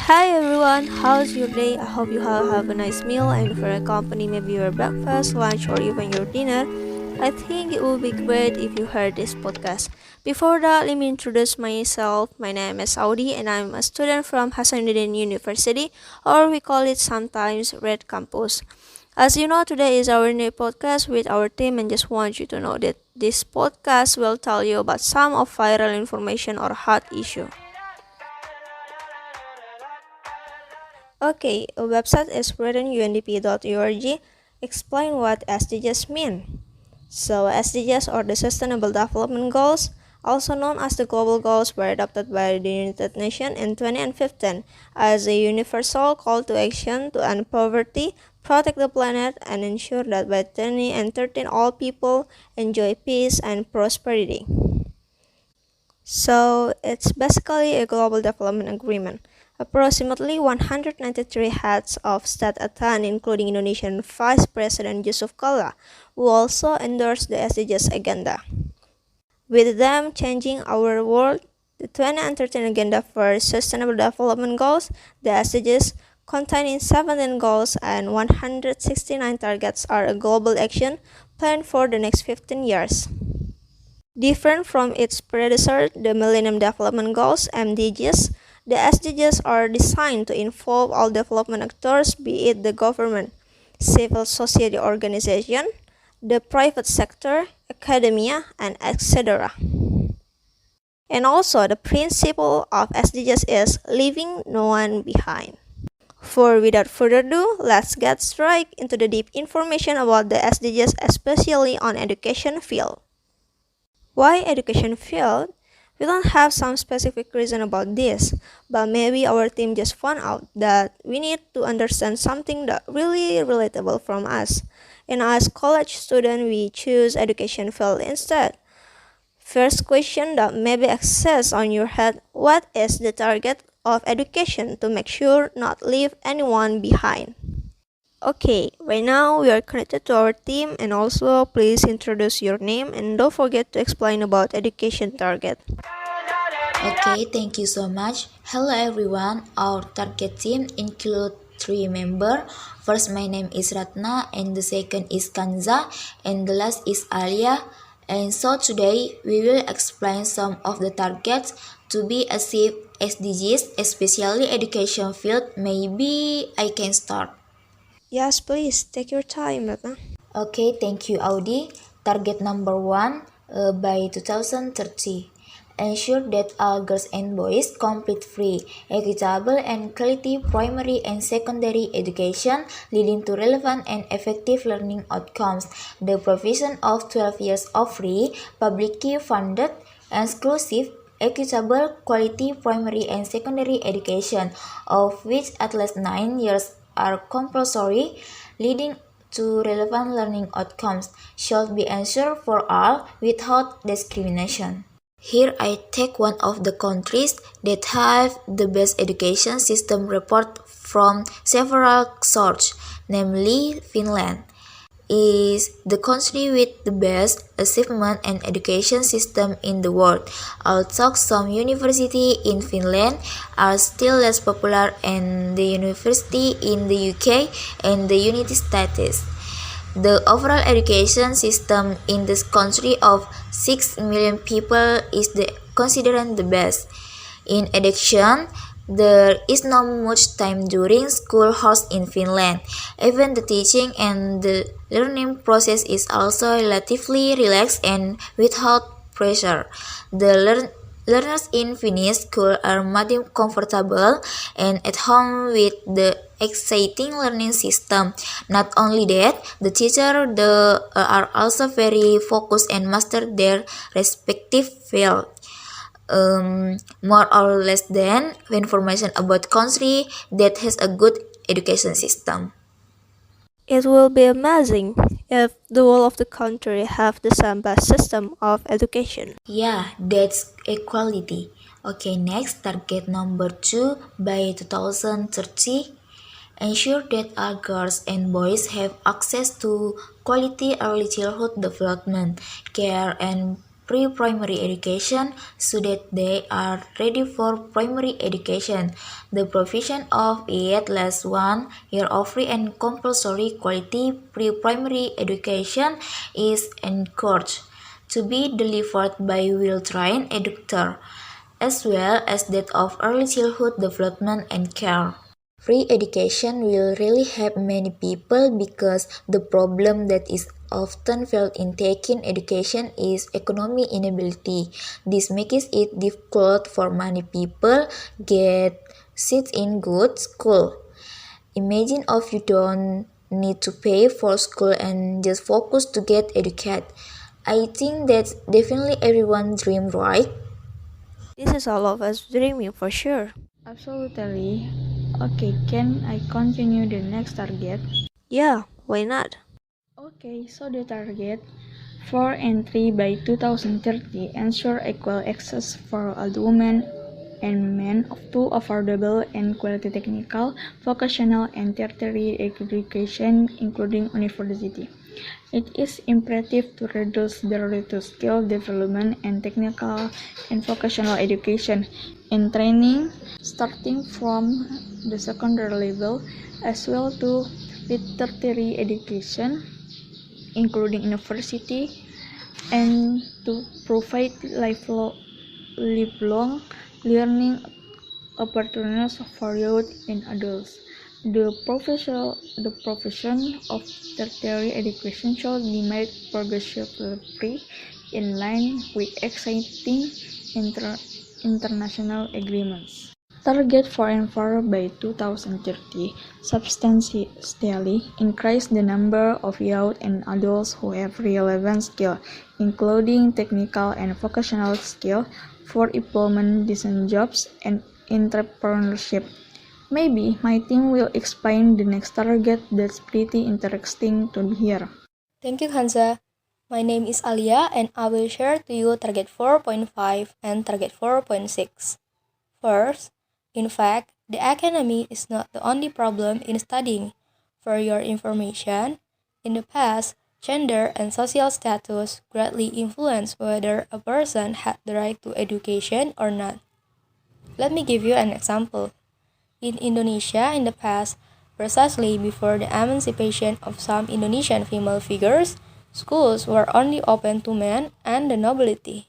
Hi everyone, how's your day? I hope you have a nice meal and for a company, maybe your breakfast, lunch, or even your dinner. I think it would be great if you heard this podcast. Before that, let me introduce myself. My name is Audi and I'm a student from Hasanuddin University, or we call it sometimes Red Campus. As you know, today is our new podcast with our team, and just want you to know that this podcast will tell you about some of viral information or hot issue. Okay, a website is written.undp.org. Explain what SDGs mean. So, SDGs or the Sustainable Development Goals, also known as the Global Goals, were adopted by the United Nations in 2015 as a universal call to action to end poverty, protect the planet, and ensure that by 2030 all people enjoy peace and prosperity. So it's basically a global development agreement. Approximately 193 heads of state attend, including Indonesian Vice President Yusuf Kala, who also endorsed the SDGs agenda. With them changing our world, the 2013 Agenda for Sustainable Development Goals, the SDGs, containing 17 goals and 169 targets, are a global action plan for the next 15 years. Different from its predecessor, the Millennium Development Goals (MDGs), the SDGs are designed to involve all development actors, be it the government, civil society organization, the private sector, academia, and etc. And also, the principle of SDGs is leaving no one behind. For without further ado, let's get straight into the deep information about the SDGs, especially on education field. Why education field? We don't have some specific reason about this, but maybe our team just found out that we need to understand something that really relatable from us. And as college student, we choose education field instead. First question that maybe exists on your head, what is the target of education to make sure not leave anyone behind? Okay, right now we are connected to our team and also please introduce your name and don't forget to explain about education target. Okay, thank you so much. Hello everyone. Our target team include three members. First, my name is Ratna, and the second is Kanza, and the last is Alia. And so today we will explain some of the targets to be achieved SDGs, especially education field. Maybe I can start. Yes, please take your time, Ratna. Okay, thank you, Audi. Target number one by 2030. Ensure that all girls and boys complete free, equitable, and quality primary and secondary education, leading to relevant and effective learning outcomes. The provision of 12 years of free, publicly funded, exclusive, equitable, quality primary and secondary education, of which at least 9 years are compulsory, leading to relevant learning outcomes should be ensured for all without discrimination. Here I take one of the countries that have the best education system report from several sources, namely Finland is the country with the best achievement and education system in the world. Although some universities in Finland are still less popular than the university in the UK and the United States. The overall education system in this country of 6 million people is considered the best. In addition, there is not much time during school hours in Finland. Even the teaching and the learning process is also relatively relaxed and without pressure. The learners in Finnish school are much comfortable and at home with the exciting learning system. Not only that, the teachers are also very focused and master their respective field. More or less than information about country that has a good education system. It will be amazing if the whole of the country have the same best system of education. Yeah, that's equality. Okay, next target number two by 2030. Ensure that all girls and boys have access to quality early childhood development, care, and pre-primary education so that they are ready for primary education. The provision of at least 1 year of free and compulsory quality pre-primary education is encouraged to be delivered by well-trained educator, as well as that of early childhood development and care. Free education will really help many people because the problem that is often felt in taking education is economic inability. This makes it difficult for many people get seats in good school. Imagine if you don't need to pay for school and just focus to get educated. I think that's definitely everyone's dream, right? This is all of us dreaming for sure. Absolutely. Okay, can I continue the next target? Yeah, why not? Okay, so the target for entry by 2030 ensure equal access for all women and men to affordable and quality technical, vocational, and tertiary education, including university. It is imperative to reduce barrier to skill development and technical and vocational education and training, starting from the secondary level, as well to tertiary education, including university, and to provide lifelong learning opportunities for youth and adults. The profession of tertiary education should be made progressively in line with exciting international agreements. Target for Envar by 2030 substantially increase the number of youth and adults who have relevant skills, including technical and vocational skills, for employment, decent jobs, and entrepreneurship. Maybe my team will explain the next target. That's pretty interesting to hear. Thank you, Hansa. My name is Alia and I will share to you target 4.5 and target 4.6. First, in fact, the academy is not the only problem in studying. For your information, in the past, gender and social status greatly influenced whether a person had the right to education or not. Let me give you an example. In Indonesia in the past, precisely before the emancipation of some Indonesian female figures, schools were only open to men and the nobility.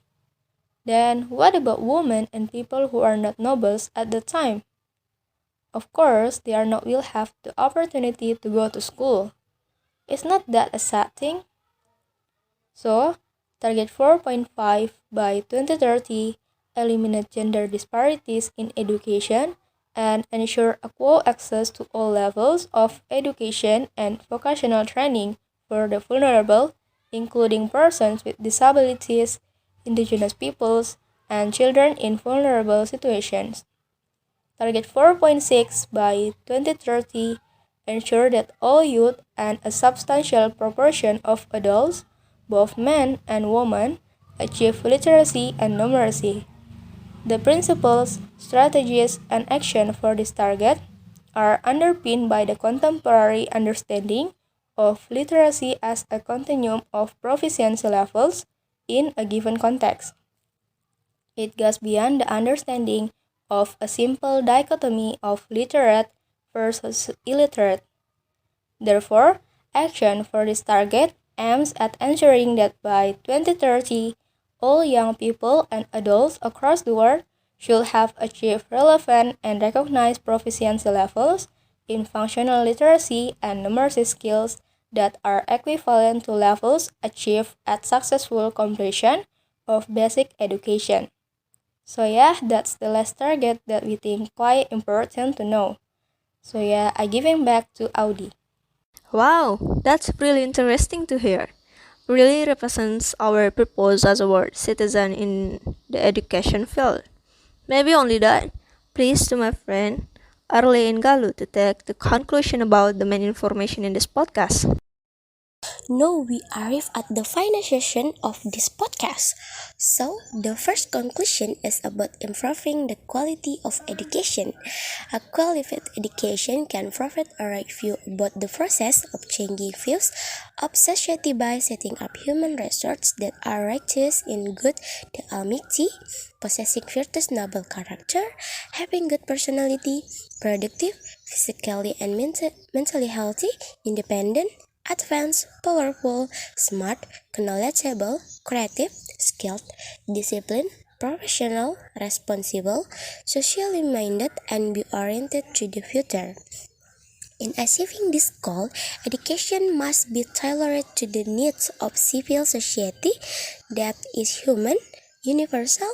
Then, what about women and people who are not nobles at the time? Of course, they will have the opportunity to go to school. Is not that a sad thing? So, target 4.5 by 2030 eliminate gender disparities in education and ensure equal access to all levels of education and vocational training for the vulnerable, including persons with disabilities, indigenous peoples, and children in vulnerable situations. Target 4.6 by 2030 ensure that all youth and a substantial proportion of adults, both men and women, achieve literacy and numeracy. The principles, strategies, and action for this target are underpinned by the contemporary understanding of literacy as a continuum of proficiency levels in a given context. It goes beyond the understanding of a simple dichotomy of literate versus illiterate. Therefore, action for this target aims at ensuring that by 2030, all young people and adults across the world should have achieved relevant and recognized proficiency levels in functional literacy and numeracy skills that are equivalent to levels achieved at successful completion of basic education. So yeah, that's the last target that we think quite important to know. So yeah, I give him back to Audi. Wow, that's really interesting to hear. Really represents our purpose as a world citizen in the education field. Maybe only that. Please to my friend Arle and Galu to take the conclusion about the main information in this podcast. Now we arrive at the final session of this podcast. So, the first conclusion is about improving the quality of education. A qualified education can provide a right view about the process of changing views of society by setting up human resources that are righteous in good the Almighty, possessing virtuous noble character, having good personality, productive, physically and mentally healthy, independent, advanced, powerful, smart, knowledgeable, creative, skilled, disciplined, professional, responsible, socially minded, and be oriented to the future. In achieving this goal, education must be tailored to the needs of civil society that is human, universal,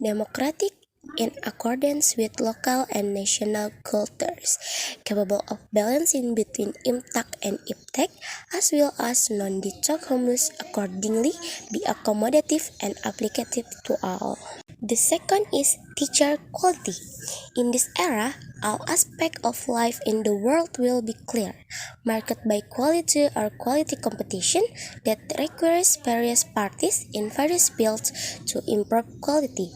democratic, in accordance with local and national cultures, capable of balancing between IMTAC and IPTEC, as well as non-dichotomous accordingly, be accommodative and applicative to all. The second is teacher quality. In this era, all aspects of life in the world will be clear, marked by quality or quality competition that requires various parties in various fields to improve quality.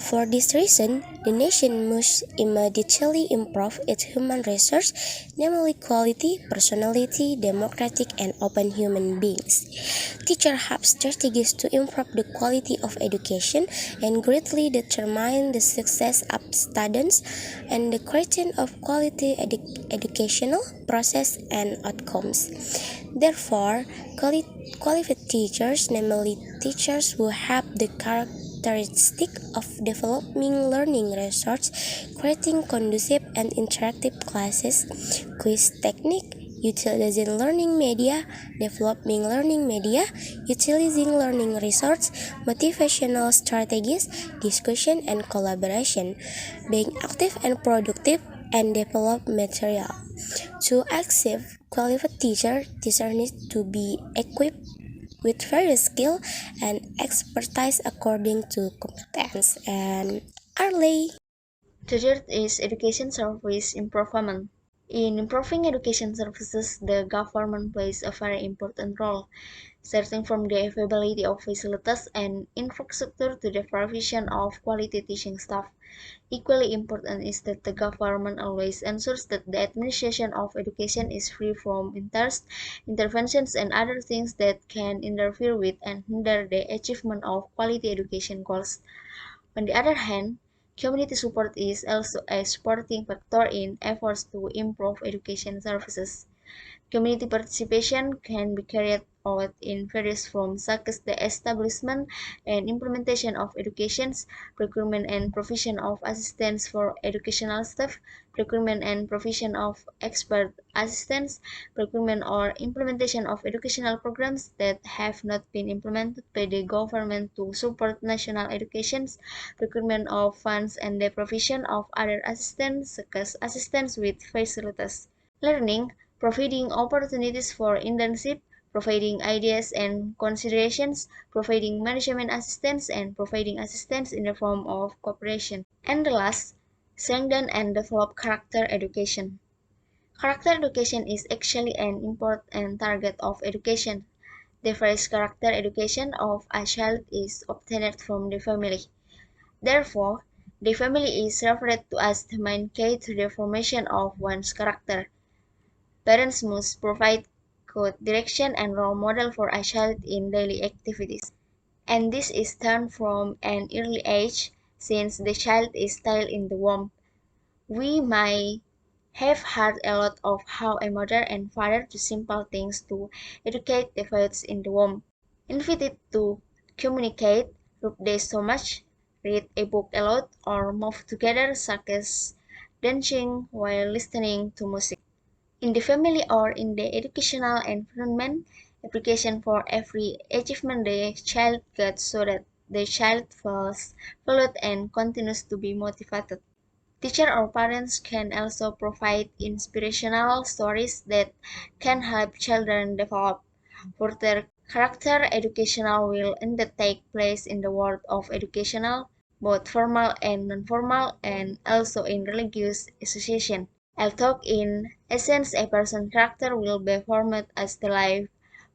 For this reason, the nation must immediately improve its human resource, namely quality, personality, democratic, and open human beings. Teachers have strategies to improve the quality of education and greatly determine the success of students and the creation of quality educational process and outcomes. Therefore, qualified teachers, namely teachers who have the characteristic of developing learning resources, creating conducive and interactive classes, quiz technique, utilizing learning media, developing learning media, utilizing learning resources, motivational strategies, discussion and collaboration, being active and productive, and develop material. To achieve qualified teacher needs to be equipped with various skill and expertise according to competence and early. The third is education service improvement. In improving education services, the government plays a very important role, starting from the availability of facilities and infrastructure to the provision of quality teaching staff. Equally important is that the government always ensures that the administration of education is free from interest, interventions, and other things that can interfere with and hinder the achievement of quality education goals. On the other hand, community support is also a supporting factor in efforts to improve education services. Community participation can be carried out in various forms such as the establishment and implementation of educations, procurement and provision of assistance for educational staff, procurement and provision of expert assistance, procurement or implementation of educational programs that have not been implemented by the government to support national educations, procurement of funds and the provision of other assistance such as assistance with facilities. Learning, providing opportunities for internship, providing ideas and considerations, providing management assistance, and providing assistance in the form of cooperation. And the last, strengthen and develop character education. Character education is actually an important target of education. The first character education of a child is obtained from the family. Therefore, the family is referred to as the main key to the formation of one's character. Parents must provide good direction and role model for a child in daily activities. And this is done from an early age, since the child is still in the womb. We may have heard a lot of how a mother and father do simple things to educate the kids in the womb. Invited to communicate, rub their stomach, read a book aloud, or move together such as dancing while listening to music. In the family or in the educational environment, application for every achievement the child gets so that the child feels valued and continues to be motivated. Teachers or parents can also provide inspirational stories that can help children develop. Further character educational will indeed take place in the world of educational, both formal and non-formal, and also in religious association. Although in essence a person's character will be formed as the life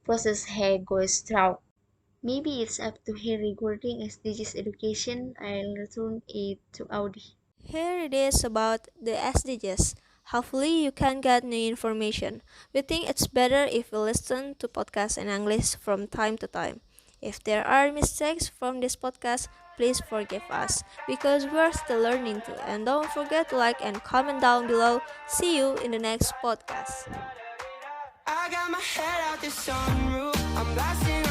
process he goes through. Maybe it's up to her regarding SDGs education. I'll return it to Audi. Here it is about the SDGs. Hopefully, you can get new information. We think it's better if you listen to podcasts in English from time to time. If there are mistakes from this podcast, please forgive us because we're still learning too. And don't forget to like and comment down below. See you in the next podcast. I got my head out the sunroof. I'm blasting